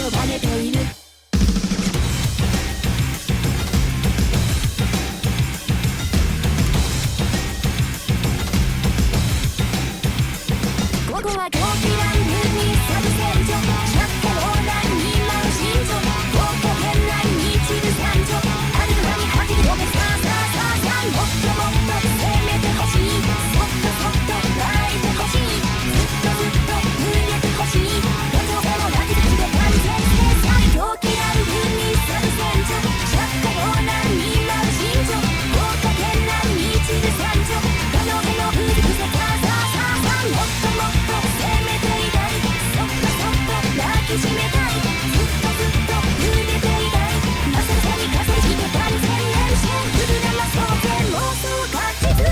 呼ばれている。午後は狂気乱舞にサブ戦場、釈迦横断に舞う心情、皇居圏内に散る惨状、あるまに吐き飛べさあさあさあさあ、もっともっと攻めてほしい、そっとそっと泣いてほしい、ずっとずっと逃げてほしい、どこでも泣き出して完全制裁、狂気乱舞に去る戦場、釈迦横断に舞う心情、皇居圏内に散る惨状、どの辺の風俗世界さあさあさあ、もっともっと攻めていたい、そっとそっと抱きしめたい、ずっとずっと逃げていたい、まさに加勢して完全燃焼、フル生想定妄想確実。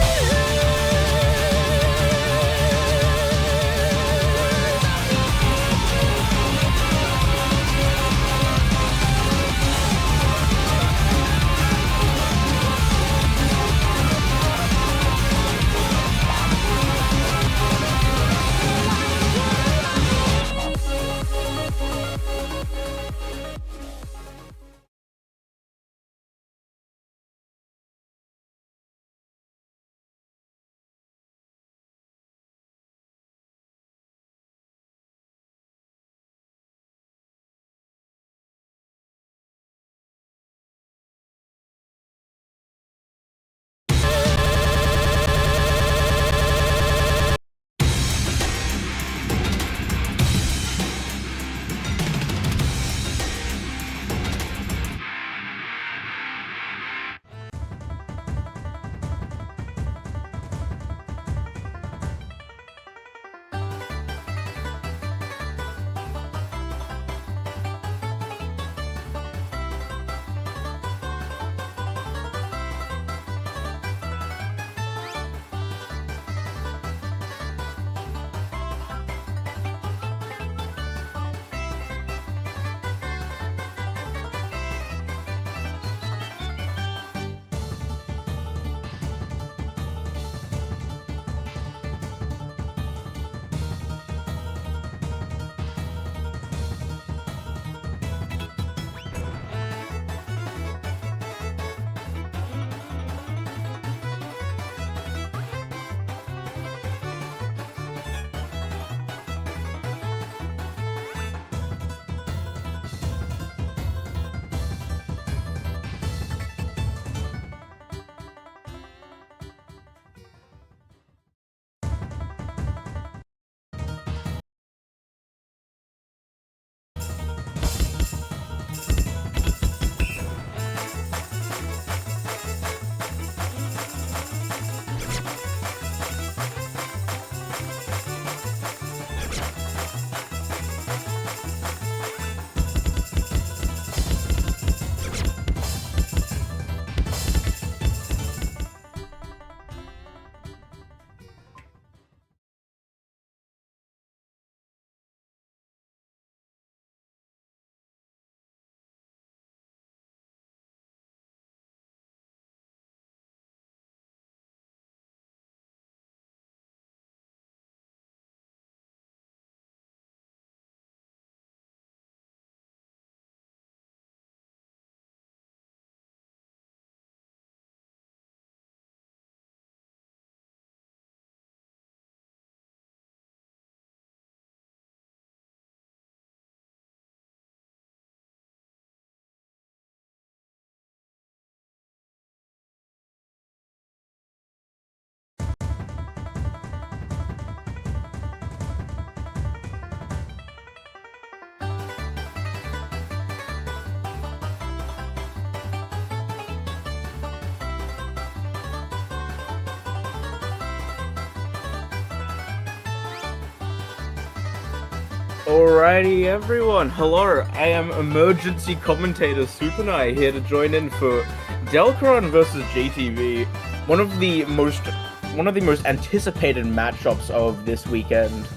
Alrighty everyone, hello, I am emergency commentator Supernai here to join in for Delchoran versus JTV, one of the most anticipated matchups of this weekend.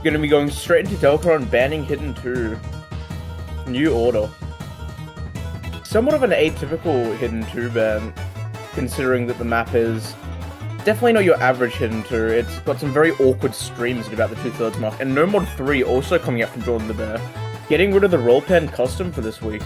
Gonna be going straight into Delchoran banning Hidden 2. New order. Somewhat of an atypical Hidden 2 ban, considering that the map is definitely not your average hidden 2. It's got some very awkward streams at about the 2/3 mark. And No Mod 3 also coming out from Jordan the Bear. Getting rid of the roll pen custom for this week.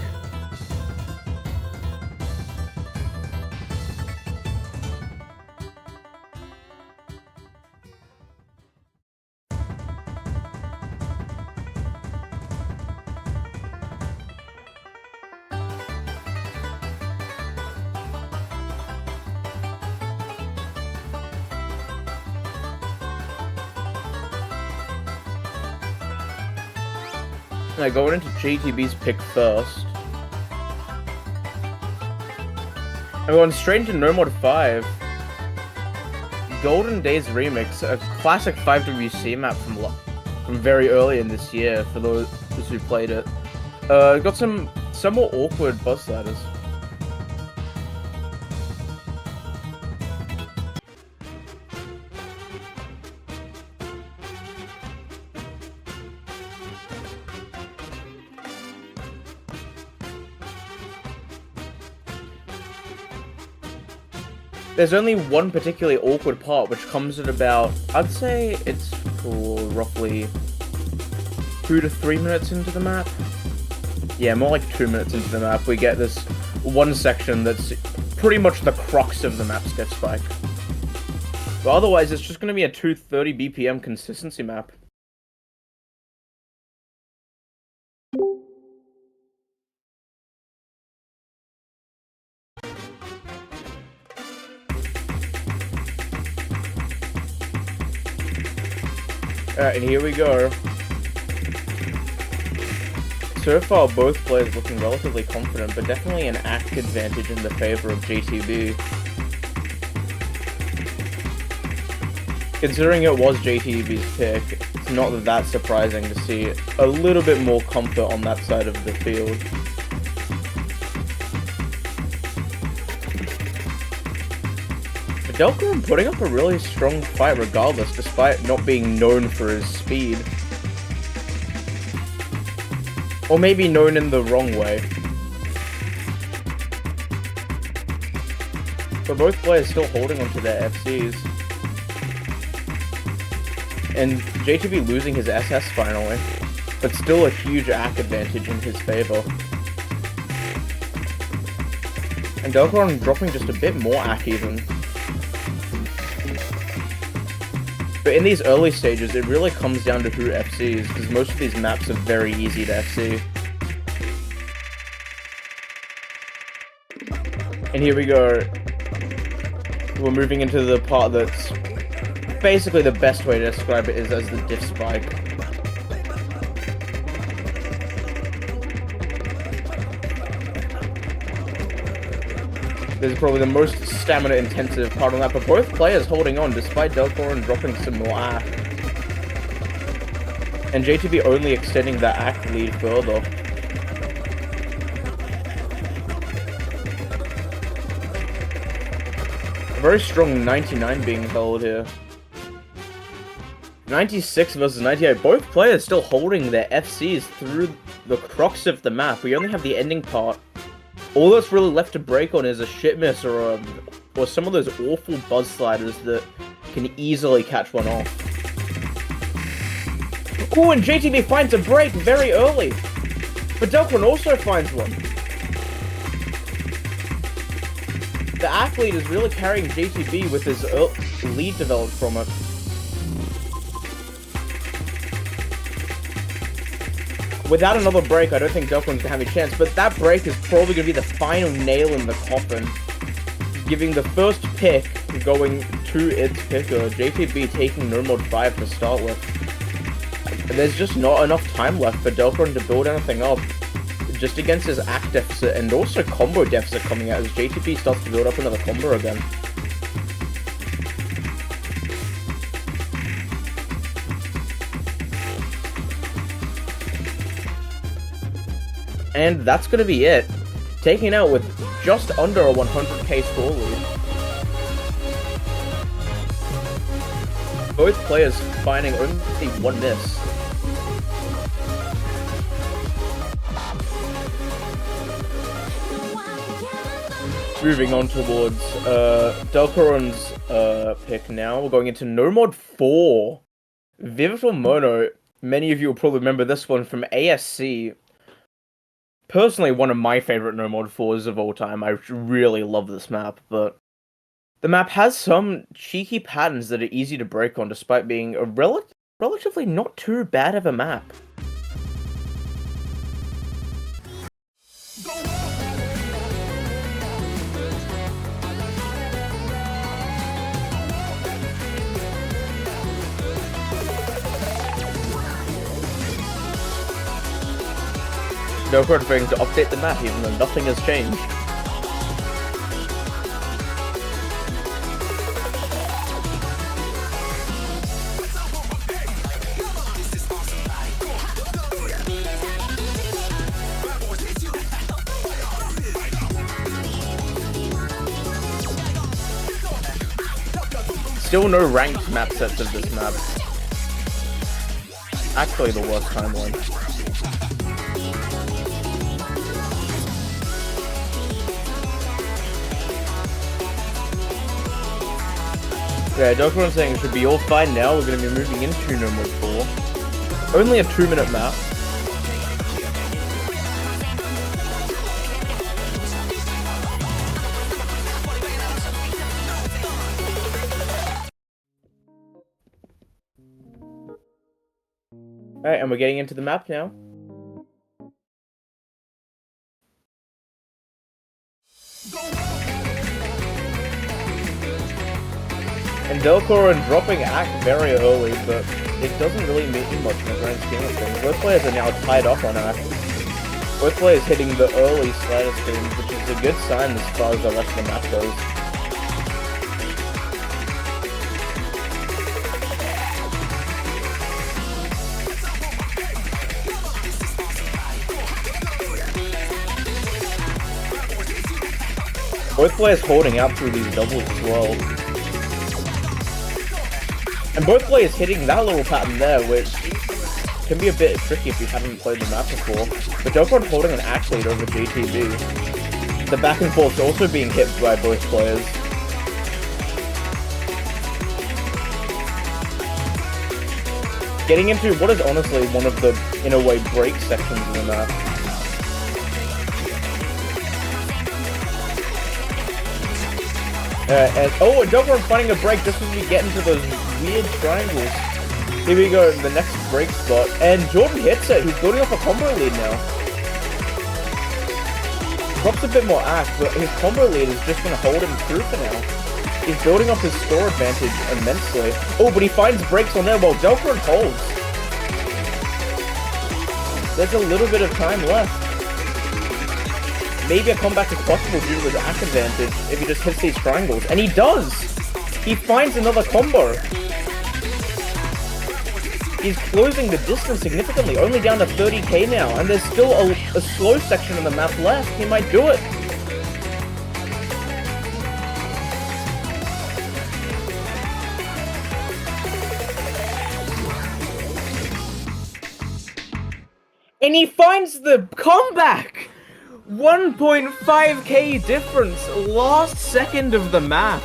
Going into JTB's pick first. And we're going straight into No Mod 5. Golden Days Remix, a classic 5WC map from very early in this year for those who played it. Got some somewhat awkward buzz sliders. There's only one particularly awkward part, which comes at about, I'd say it's roughly 2 to 3 minutes into the map. Yeah, more like 2 minutes into the map, we get this one section that's pretty much the crux of the map's get spike. But otherwise, it's just going to be a 230 BPM consistency map. Alright, and here we go. So far, both players looking relatively confident, but definitely an act advantage in the favor of JTB. Considering it was JTB's pick, it's not that surprising to see a little bit more comfort on that side of the field. Delchoran putting up a really strong fight regardless, despite not being known for his speed. Or maybe known in the wrong way. But both players still holding onto their FCs. And JTB losing his SS finally, but still a huge ACK advantage in his favor. And Delchoran dropping just a bit more ACK even. But in these early stages, it really comes down to who FCs, because most of these maps are very easy to FC. And here we go. We're moving into the part that's basically the best way to describe it is as the diff spike. This is probably the most stamina-intensive part on that, but both players holding on, despite Delchoran dropping some more ACK. And JTB only extending that ACK lead further. A very strong 99 being held here. 96 versus 98, both players still holding their FCs through the crux of the map. We only have the ending part. All that's really left to break on is a shit miss or some of those awful buzz sliders that can easily catch one off. Ooh, and JTB finds a break very early, but Delchoran also finds one. The athlete is really carrying JTB with his lead developed from it. Without another break, I don't think Delchoran's gonna have a chance, but that break is probably gonna be the final nail in the coffin, giving the first pick going to its picker, JTB taking No Mod 5 to start with. There's just not enough time left for Delchoran to build anything up, just against his ACK deficit and also combo deficit coming out as JTB starts to build up another combo again. And that's going to be it. Taking out with just under a 100k score lead. Both players finding only one miss. Moving on towards Delchoran's pick now. We're going into No Mod 4. Vivital Mono. Many of you will probably remember this one from ASC. Personally, one of my favorite No Mod 4s of all time. I really love this map, but the map has some cheeky patterns that are easy to break on despite being a relatively not too bad of a map. Delchoran trying to update the map even though nothing has changed. Still no ranked map sets of this map. Actually the worst timeline. Yeah, Delchoran saying it should be all fine now. We're going to be moving into No Mod 4. Only a 2-minute map. Alright, and we're getting into the map now. And Delchoran dropping Act very early, but it doesn't really mean much in the grand scheme of things. Both players are now tied up on Act. Both players hitting the early slider streams, which is a good sign as far as the rest of the map goes. Both players holding out through these doubles as well. And both players hitting that little pattern there, which can be a bit tricky if you haven't played the map before. But Delchoran holding an act lead over GTV. The back and forth also being hit by both players. Getting into what is honestly one of the, in a way, break sections of the map. And Delchoran finding a break just as we get into those weird triangles. Here we go, the next break spot. And Jordan hits it. He's building up a combo lead now. Drops a bit more act, but his combo lead is just going to hold him through for now. He's building up his score advantage immensely. Oh, but he finds breaks on there while Delchoran holds. There's a little bit of time left. Maybe a comeback is possible due to the act advantage if he just hits these triangles. And he does! He finds another combo. He's closing the distance significantly, only down to 30k now, and there's still a slow section of the map left. He might do it. And he finds the comeback! 1.5k difference, last second of the map.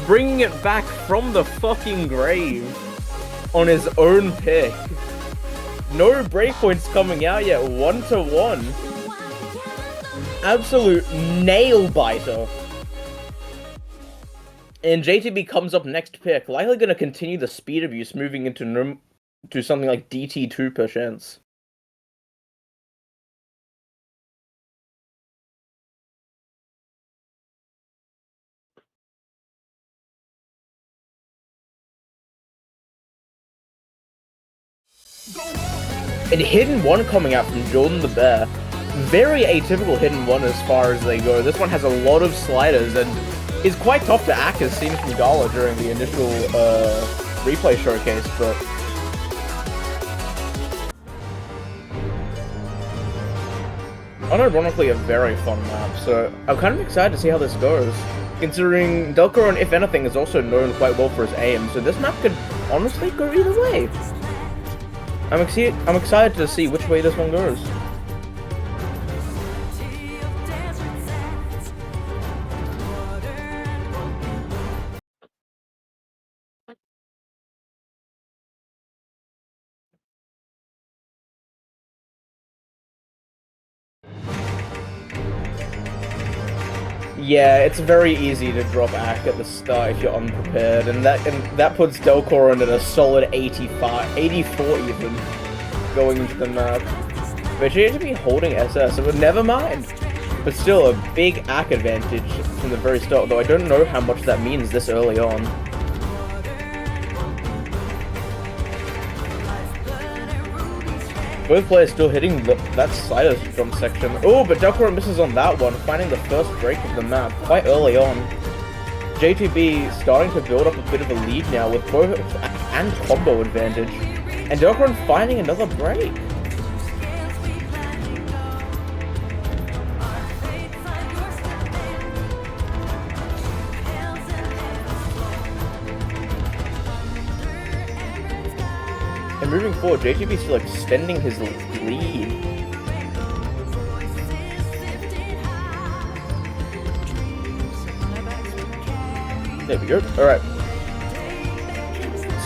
Bringing it back from the fucking grave on his own pick. No breakpoints coming out yet, 1-1. Absolute nail biter. And JTB comes up next pick, likely going to continue the speed abuse, moving into something like DT2 per chance. And Hidden 1 coming out from Jordan the Bear. Very atypical Hidden 1 as far as they go. This one has a lot of sliders and is quite tough to act as seen from Gala during the initial replay showcase, but unironically a very fun map, so I'm kind of excited to see how this goes. Considering Delchoran, if anything, is also known quite well for his aim, so this map could honestly go either way. I'm excited to see which way this one goes. Yeah, it's very easy to drop Ack at the start if you're unprepared, and that puts Delchoran at a solid 85, 84 even, going into the map. But she had to be holding SS, but never mind. But still, a big Ack advantage from the very start, though I don't know how much that means this early on. Both players still hitting that side jump section. Oh, but Delchoran misses on that one, finding the first break of the map quite early on. JTB starting to build up a bit of a lead now with both and combo advantage. And Delchoran finding another break. And moving forward, JTB still extending his lead. There we go. Alright.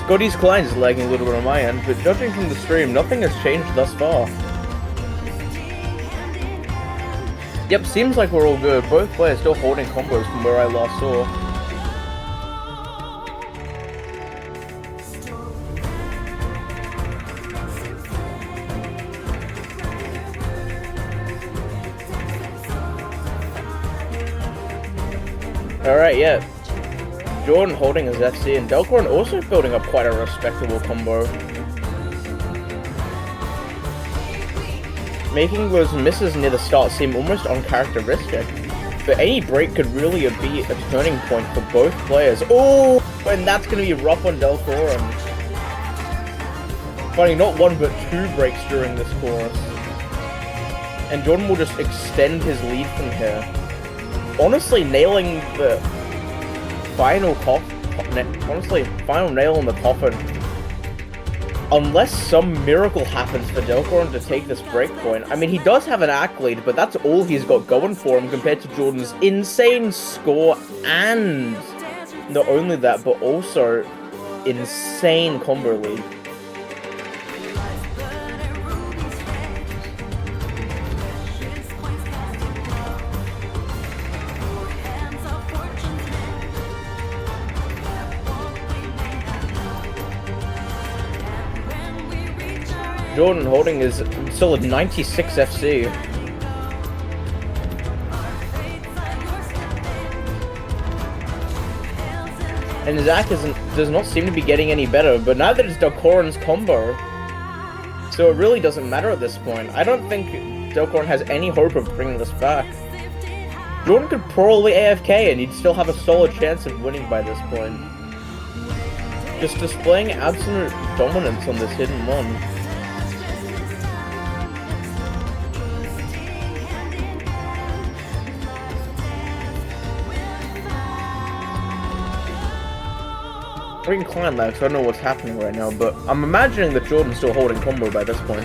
Scotty's Klein is lagging a little bit on my end, but judging from the stream, nothing has changed thus far. Yep, seems like we're all good. Both players still holding combos from where I last saw. Alright, yeah. Jordan holding his FC, and Delchoran also building up quite a respectable combo. Making those misses near the start seem almost uncharacteristic. But any break could really be a turning point for both players. Oh, and that's going to be rough on Delchoran. Finding not one but two breaks during this course. And Jordan will just extend his lead from here. Honestly, nailing the final final nail in the coffin. Unless some miracle happens for Delchoran to take this breakpoint. I mean, he does have an Ack lead, but that's all he's got going for him compared to Jordan's insane score, and not only that, but also insane combo lead. Jordan holding his solid 96 FC. And his Ack does not seem to be getting any better, but neither does Delchoran's combo. So it really doesn't matter at this point. I don't think Delchoran has any hope of bringing this back. Jordan could probably AFK and he'd still have a solid chance of winning by this point. Just displaying absolute dominance on this hidden one. Green Clan lag, so I don't know what's happening right now, but I'm imagining that Jordan's still holding combo by this point.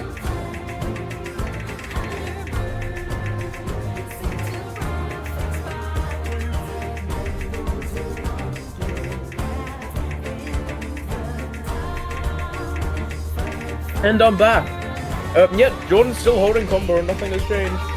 And I'm back. Yep, Jordan's still holding combo and nothing has changed.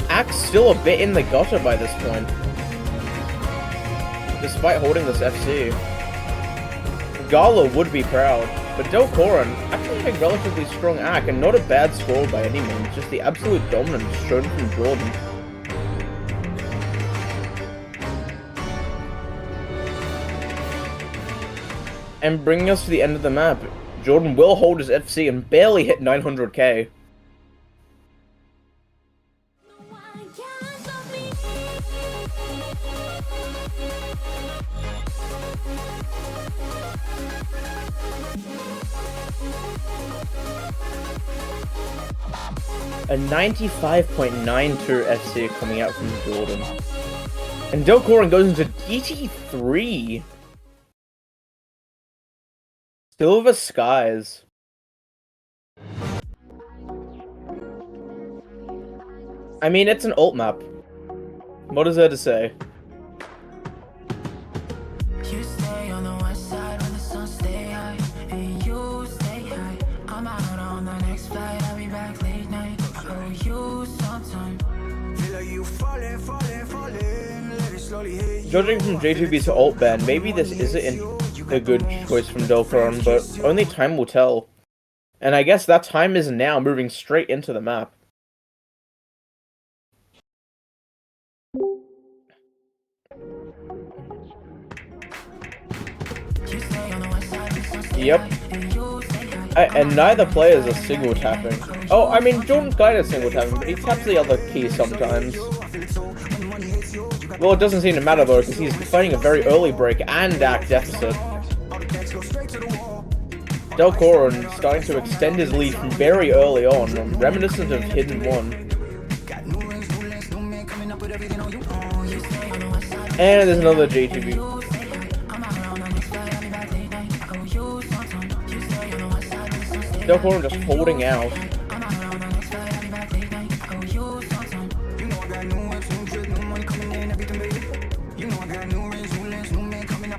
Ack's still a bit in the gutter by this point, despite holding this FC. Gala would be proud, but Delchoran actually having relatively strong Ack and not a bad score by any means, just the absolute dominance shown from Jordan. And bringing us to the end of the map, Jordan will hold his FC and barely hit 900k. A 95.92 FC coming out from Jordan. And Delchoran goes into DT3. Silver Skies. I mean, it's an alt map. What is there to say? You stay on the west side when the sun stays Judging from JTB to alt ban, maybe this isn't a good choice from Delchoran, but only time will tell. And I guess that time is now, moving straight into the map. Yep. And neither player is a single tapping. Oh, I mean, Jordan's kind of single tapping, but he taps the other key sometimes. Well, it doesn't seem to matter though, because he's fighting a very early break and act deficit. Delchoran starting to extend his lead from very early on, reminiscent of Hidden 1. And there's another JTB. Delchoran just holding out.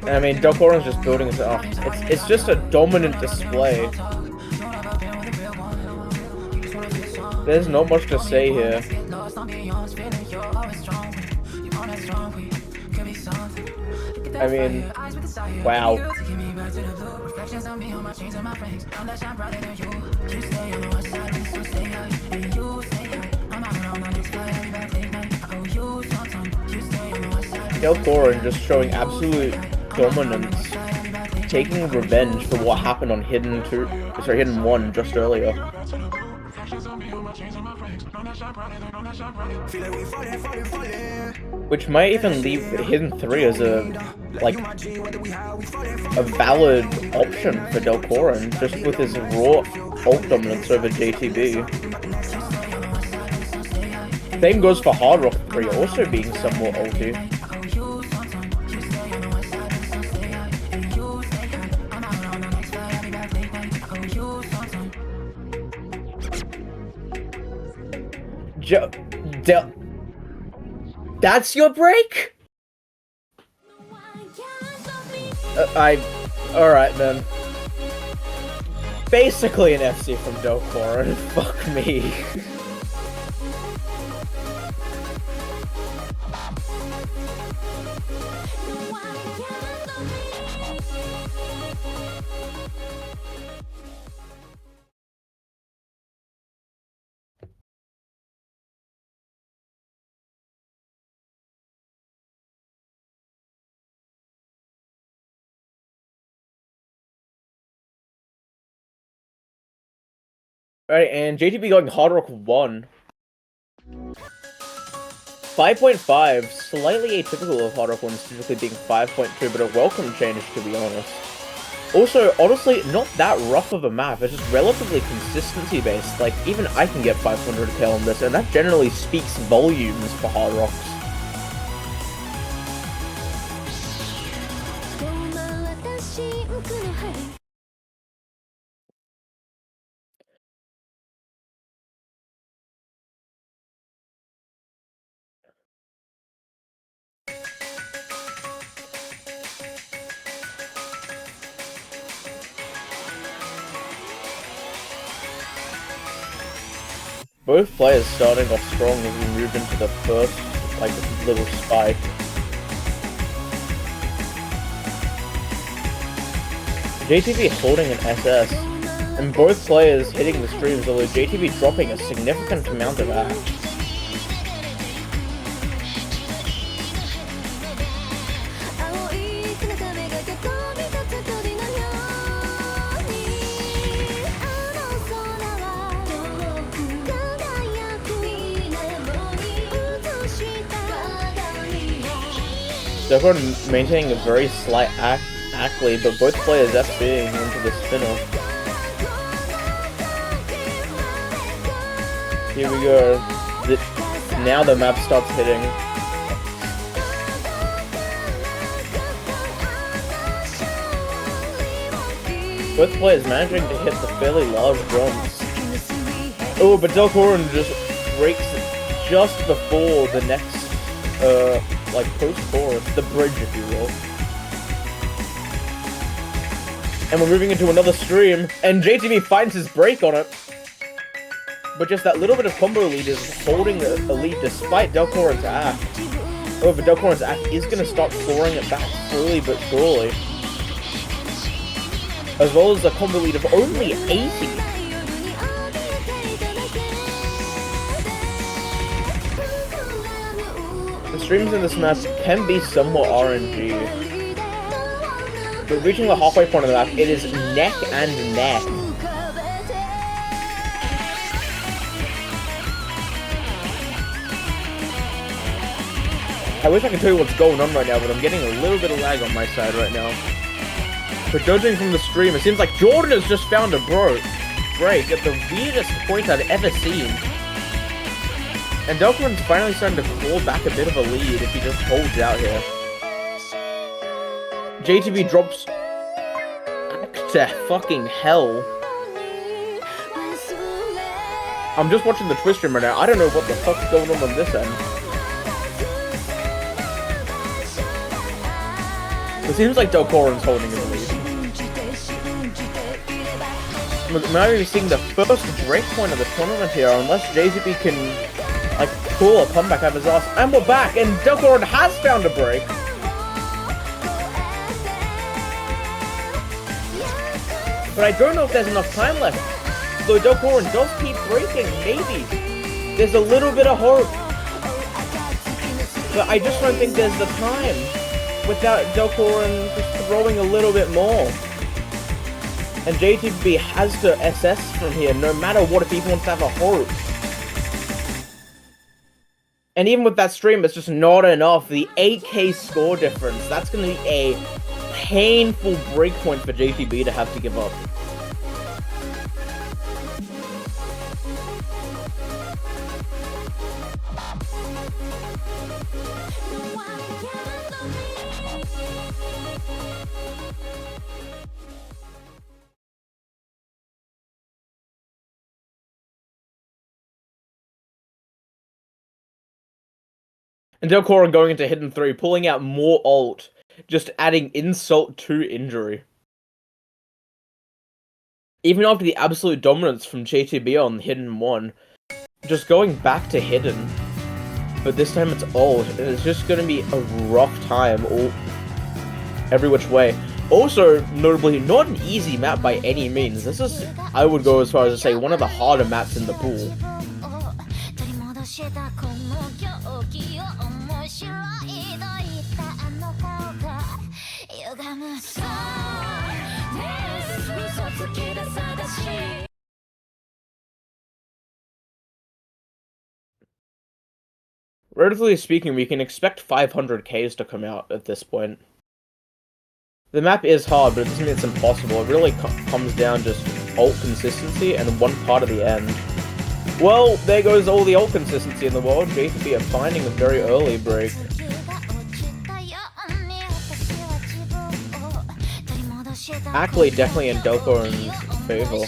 I mean, Delchoran's just building his up. It's just a dominant display. There's not much to say here. I mean, wow. Delchoran just showing absolute dominance, taking revenge for what happened on Hidden 1 just earlier. Which might even leave Hidden 3 as a valid option for Delchoran, just with his raw ult dominance over JTB. Same goes for Hard Rock 3, also being somewhat ulty. That's your break? Alright then. Basically an FC from Delchoran. Fuck me. Alright, and JTB going Hard Rock 1. 5.5, slightly atypical of Hard Rock 1's typically being 5.2, but a welcome change, to be honest. Also, honestly, not that rough of a map, it's just relatively consistency-based. Like, even I can get 500k on this, and that generally speaks volumes for Hard Rocks. Both players starting off strong as we move into the first, little spike. JTB holding an SS, and both players hitting the streams, although JTB dropping a significant amount of act. Delchoran maintaining a very slight act lead, but both players FBing into the spinner. Here we go. Now the map starts hitting. Both players managing to hit the fairly large jumps. Oh, but Delchoran just breaks just before the next, post-chorus, the bridge, if you will. And we're moving into another stream, and JTB finds his break on it. But just that little bit of combo lead is holding a lead despite Delchoran's act. However, Delchoran's Zach is going to start clawing it back slowly but surely. As well as a combo lead of only 80. The streams in this map can be somewhat RNG. But reaching the halfway point of the map, it is neck and neck. I wish I could tell you what's going on right now, but I'm getting a little bit of lag on my side right now. But judging from the stream, it seems like Jordan has just found a break at the weirdest point I've ever seen. And Delchoran's finally starting to claw back a bit of a lead if he just holds out here. JTB drops back to fucking hell. I'm just watching the Twitch stream right now. I don't know what the fuck's going on this end. It seems like Delchoran's holding in the lead. We're not even seeing the first breakpoint of the tournament here, unless JTB can, like, pull a comeback out of his ass. And we're back, and Delchoran has found a break. But I don't know if there's enough time left. Though Delchoran does keep breaking, maybe. There's a little bit of hope. But I just don't think there's the time without Delchoran just throwing a little bit more. And JTB has to SS from here, no matter what, if he wants to have a hope. And even with that stream, it's just not enough. The 8k score difference, that's going to be a painful breakpoint for JTB to have to give up. And Delchoran going into hidden 3, pulling out more ult, just adding insult to injury. Even after the absolute dominance from JTB on hidden 1, just going back to hidden. But this time it's ult, and it's just going to be a rough time every which way. Also, notably, not an easy map by any means. This is, I would go as far as to say, one of the harder maps in the pool. Relatively speaking, we can expect 500Ks to come out at this point. The map is hard, but it doesn't mean it's impossible. It really comes down just ult consistency and one part of the end. Well, there goes all the ult consistency in the world. JTB are finding a very early break. Ackley definitely in Delchoran's favor.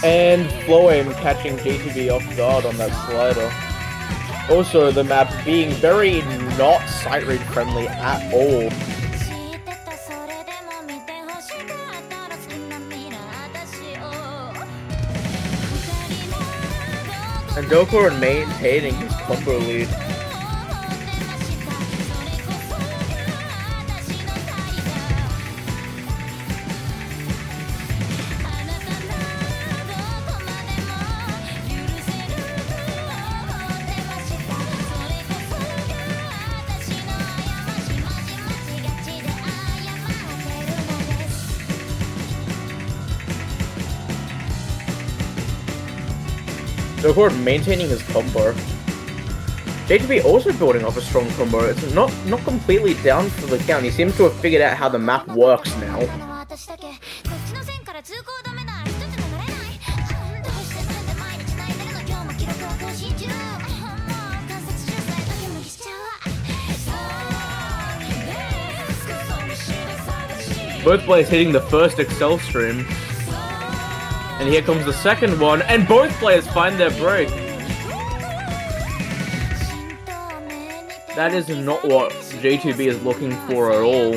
And Flowame catching JTB off guard on that slider. Also, the map being very not sight read friendly at all. And Delchoran maintaining his combo lead. Delchoran maintaining his combo. JTB also building off a strong combo. It's not completely down for the count. He seems to have figured out how the map works now. Both players hitting the first Excel stream. And here comes the second one, and both players find their break. That is not what JTB is looking for at all.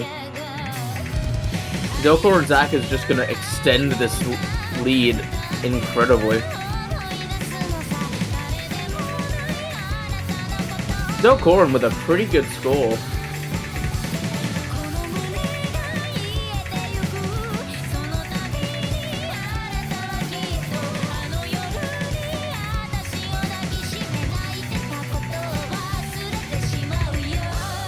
Delchoran Zach is just going to extend this lead incredibly. Delchoran with a pretty good score.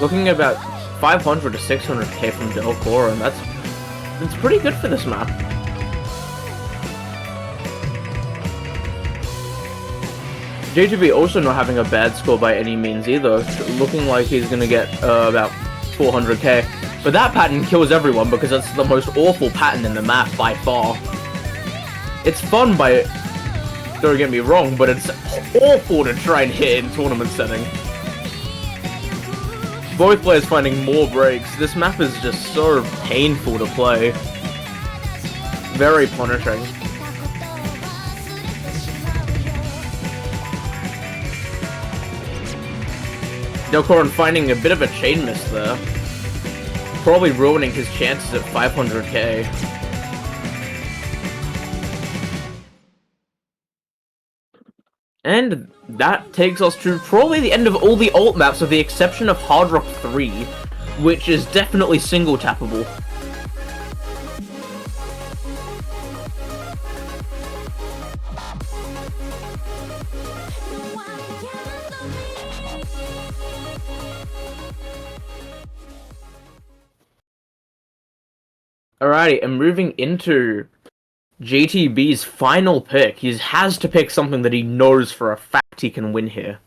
Looking about 500 to 600k from Delchoran, that's pretty good for this map. JTB also not having a bad score by any means either, looking like he's gonna get about 400k. But that pattern kills everyone because that's the most awful pattern in the map by far. It's fun don't get me wrong, but it's awful to try and hit in tournament setting. Both players finding more breaks. This map is just so painful to play. Very punishing. Delchoran finding a bit of a chain miss there. Probably ruining his chances at 500k. And that takes us to probably the end of all the alt maps with the exception of Hard Rock 3, which is definitely single tappable. Alrighty, and moving into JTB's final pick. He has to pick something that he knows for a fact he can win here.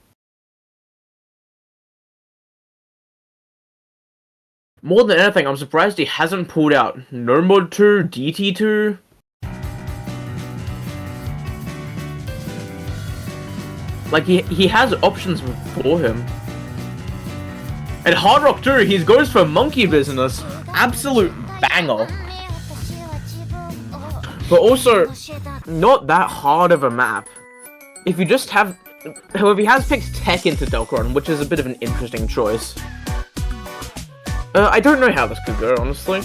More than anything, I'm surprised he hasn't pulled out No Mod 2, DT2. Like, he has options for him. And Hard Rock 2, he goes for Monkey Business. Absolute banger. But also, not that hard of a map. If you just have... However, he has picked Tech into Delchoran, which is a bit of an interesting choice. I don't know how this could go, honestly.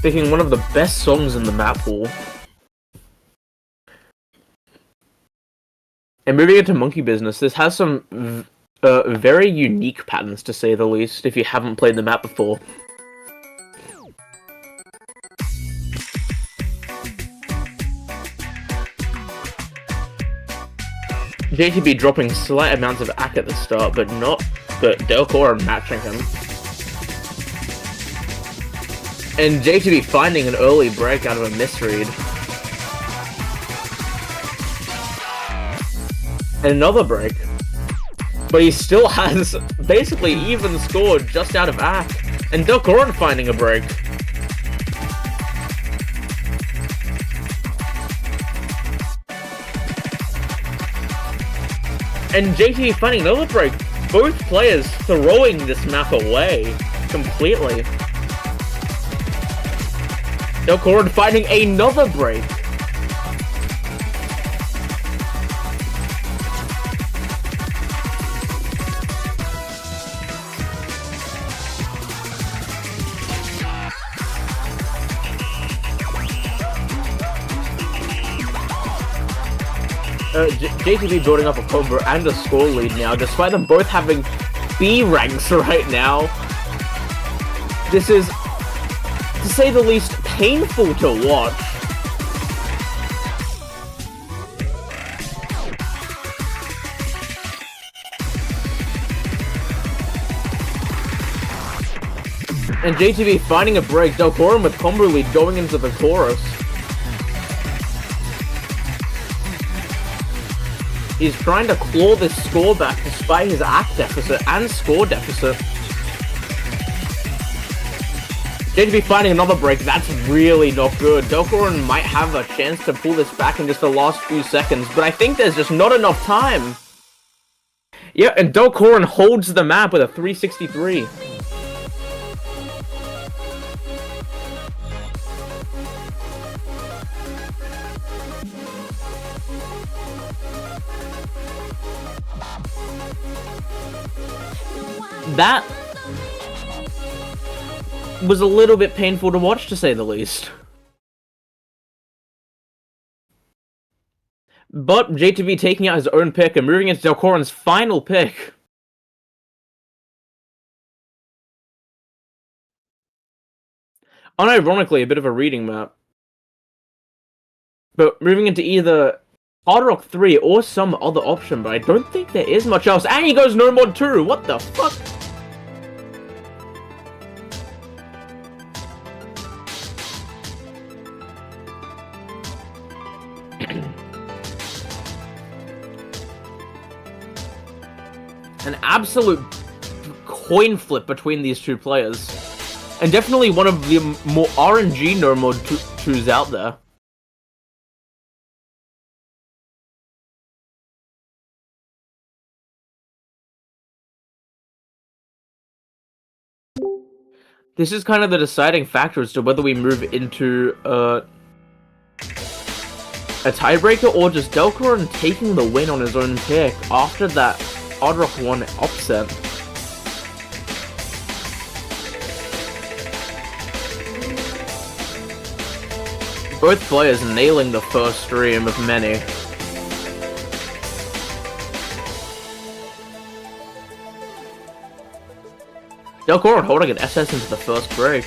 Picking one of the best songs in the map pool. And moving into Monkey Business, this has some very unique patterns, to say the least, if you haven't played the map before. JTB dropping slight amounts of AC at the start, but Delchoran matching him. And JTB finding an early break out of a misread. And another break. But he still has basically even scored just out of AC. And Delchoran finding a break. And JTB finding another break. Both players throwing this map away completely. Delchoran finding another break. JTB building up a combo and a score lead now, despite them both having B ranks right now. This is, to say the least, painful to watch. And JTB finding a break, Delchoran with combo lead going into the chorus. He's trying to claw this score back despite his AC deficit and score deficit. JTB finding another break, that's really not good. Delchoran might have a chance to pull this back in just the last few seconds, but I think there's just not enough time. Yeah, and Delchoran holds the map with a 363. That was a little bit painful to watch, to say the least. But JTV taking out his own pick and moving into Delchoran's final pick. Unironically, a bit of a reading map. But moving into either Hard Rock 3 or some other option, but I don't think there is much else. And he goes No Mod 2! What the fuck? An absolute coin flip between these two players. And definitely one of the more RNG No Mod 2s out there. This is kind of the deciding factor as to whether we move into a tiebreaker or just Delchoran taking the win on his own pick after that Hard Rock 1 upset. Both players nailing the first stream of many. Delchoran holding an SS into the first break.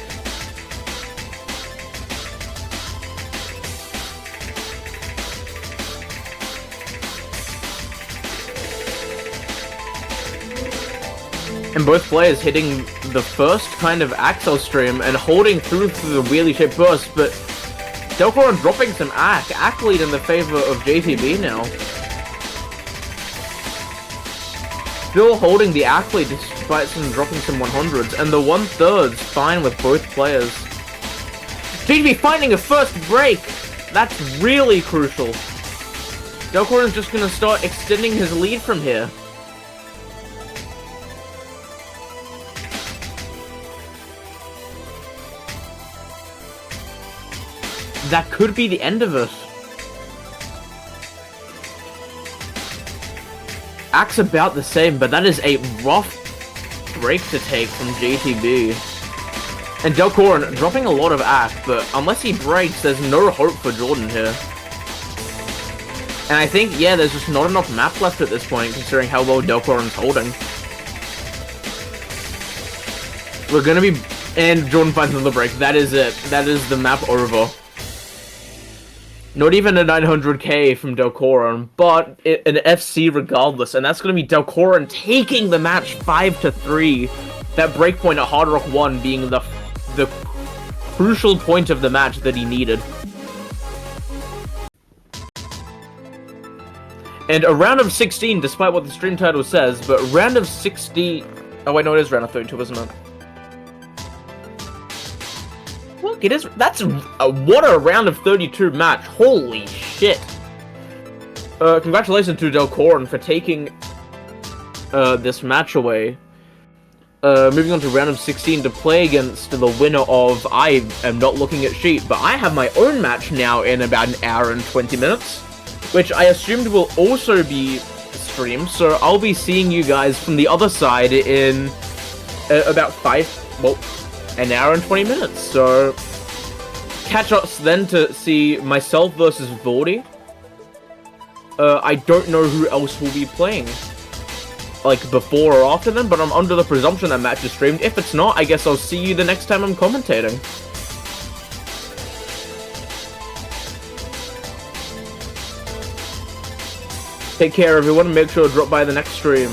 And both players hitting the first kind of Axel stream and holding through the wheelie shape burst, but Delchoran dropping some ACK lead in the favor of JTB now. Still holding the ACK lead despite some dropping some 100s, and the 1/3's fine with both players. JTB finding a first break! That's really crucial. Delchoran's just gonna start extending his lead from here. That could be the end of it. Axe about the same, but that is a rough break to take from JTB. And Delchoran dropping a lot of axe, but unless he breaks, there's no hope for Jordan here. And I think, yeah, there's just not enough map left at this point, considering how well Delchoran's holding. We're gonna be... And Jordan finds another break. That is it. That is the map over. Not even a 900k from Delchoran, but an FC regardless, and that's going to be Delchoran taking the match 5-3. That breakpoint at Hard Rock 1 being the crucial point of the match that he needed. And a round of 16, despite what the stream title says, but round of 16... Oh wait, no, it is round of 32, isn't it? Look, it is. That's what a round of 32 match. Holy shit. Congratulations to Delchoran for taking this match away. Moving on to round of 16 to play against the winner of, I am not looking at sheet, but I have my own match now in about an hour and 20 minutes, which I assumed will also be streamed, so I'll be seeing you guys from the other side in about an hour and 20 minutes, so catch us then to see myself versus Vordy. I don't know who else will be playing, like, before or after them, but I'm under the presumption that match is streamed. If it's not, I guess I'll see you the next time I'm commentating. Take care, everyone, and make sure to drop by the next stream.